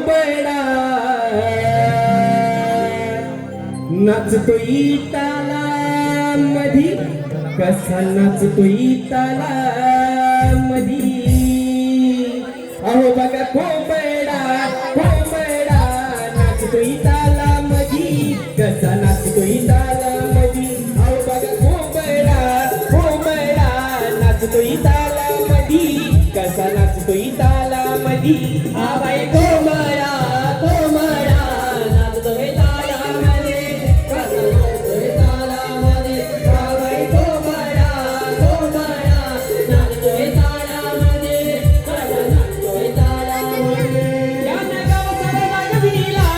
कोंबडा नाचतोय ताला मधी, कसा नाचतोय ताला मधी. अहो बघा कोंबडा कोंबडा नाचतोय ताला मधी, कसा नाचतोय ताला मधी. अहो बघा कोंबडा कोंबडा नाचतोय ताला मधी, कसा नाचतोय ताला मधी. हा बाई कोंबडा कोंबडा नाचतोय ताला मध्ये, कसा नाचतोय ताला मध्ये. हा बाई कोंबडा कोंबडा नाचतोय ताला मध्ये, कसा नाचतोय ताला मध्ये. या नगावसाला रागविला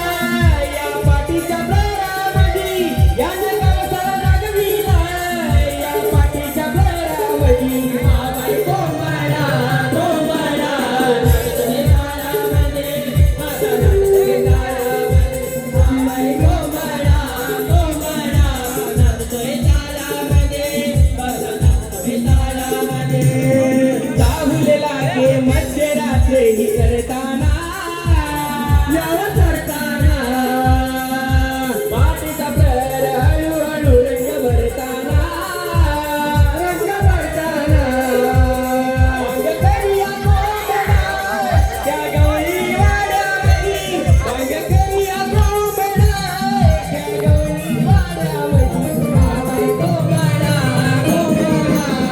या पाठीच्या ब्लरामध्ये, या नगावसाला रागविला या पाठीच्या ब्लरामध्ये. हा बाई कोंबडा कोंबडा नाचतोय ताला मध्ये, कसा नाचतोय ताला मध्ये. हा बाई कोंबडा कोंबडा नाचतोय ताला मध्ये, कसा नाचतोय ताला मध्ये. राहुल लागे मध्यरात्री ही करताना याव करताना, पाठीचा ब्लर हळूहळू रंग भरताना, रंग भरताना. अंग करिया कोंबडा त्या गवळी वाड्यामध्ये, अंग करिया कोंबडा त्या गवळी वाड्यामध्ये. हा बाई कोंबडा कोंबडा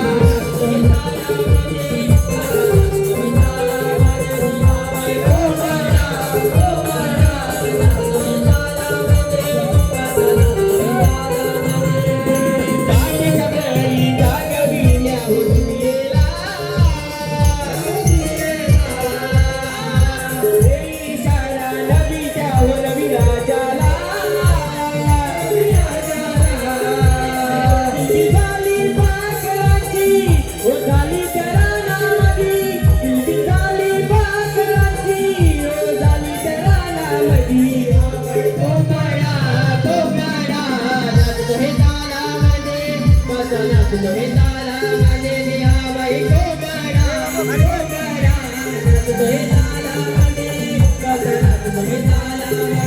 नाचतोय तालामध्ये, कसा नाचतोय तालामध्ये. हा बाई कोंबडा कोंबडा नाचतोय तालामध्ये, कसा नाचतोय तालामध्ये. पाठीच्या ब्लरी जागविल्या हुंडीला, इशारा नबीच्या विराजाला, दिलगी झाली पाखराची ओ झाली चरणामधी, दिलगी झाली पाखराची ओ झाली चरणामधी. कोंबडा कोंबडा नाचतोय तालामध्ये, कसा नाचतोय तालामध्ये. हा बाई कोंबडा कोंबडा नाचतोय तालामध्ये, कसा नाचतोय तालामध्ये.